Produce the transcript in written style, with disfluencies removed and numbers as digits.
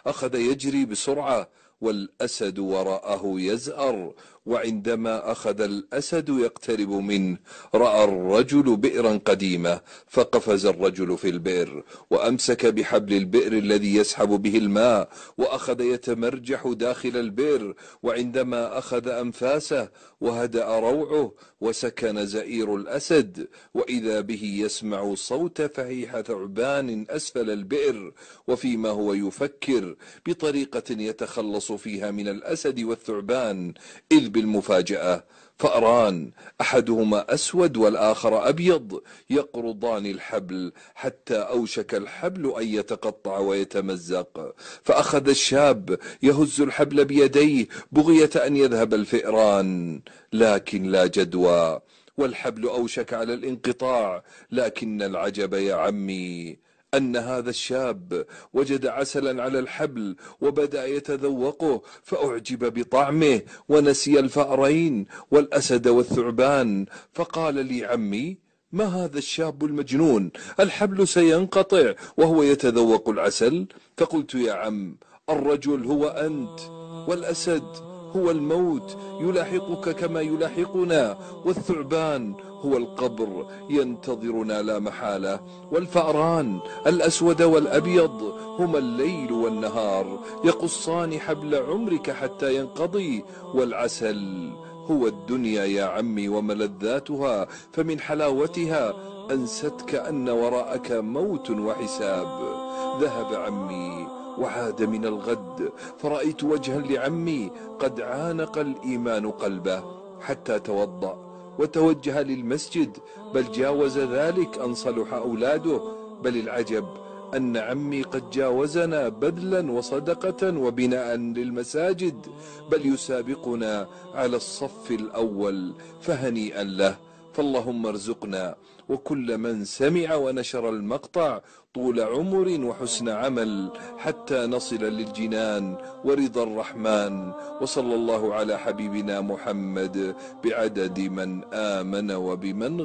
أخذ يجري بسرعة والأسد وراءه يزأر. وعندما أخذ الأسد يقترب منه رأى الرجل بئرا قديمة، فقفز الرجل في البئر وأمسك بحبل البئر الذي يسحب به الماء وأخذ يتمرجح داخل البئر. وعندما أخذ أنفاسه وهدأ روعه وسكن زئير الأسد، وإذا به يسمع صوت فحيح ثعبان أسفل البئر، وفيما هو يفكر بطريقة يتخلص فيها من الأسد والثعبان، إذ بالمفاجأة فأران أحدهما أسود والآخر أبيض يقرضان الحبل حتى أوشك الحبل أن يتقطع ويتمزق. فأخذ الشاب يهز الحبل بيديه بغية أن يذهب الفئران، لكن لا جدوى، والحبل أوشك على الانقطاع. لكن العجب يا عمي أن هذا الشاب وجد عسلا على الحبل وبدأ يتذوقه، فأعجب بطعمه ونسي الفأرين والأسد والثعبان، فقال لي عمي: ما هذا الشاب المجنون؟ الحبل سينقطع وهو يتذوق العسل. فقلت: يا عم، الرجل هو أنت، والأسد هو الموت يلاحقك كما يلاحقنا، والثعبان هو القبر ينتظرنا لا محالة، والفأران الأسود والأبيض هما الليل والنهار يقصان حبل عمرك حتى ينقضي، والعسل هو الدنيا يا عمي وملذاتها، فمن حلاوتها أنستك أن وراءك موت وحساب. ذهب عمي وعاد من الغد، فرأيت وجها لعمي قد عانق الإيمان قلبه حتى توضأ وتوجه للمسجد، بل جاوز ذلك أن صلح أولاده. بل العجب أن عمي قد جاوزنا بذلا وصدقة وبناء للمساجد، بل يسابقنا على الصف الأول، فهنيئا له. فاللهم ارزقنا وكل من سمع ونشر المقطع طول عمر وحسن عمل حتى نصل للجنان ورضا الرحمن. وصلى الله على حبيبنا محمد بعدد من آمن وبمن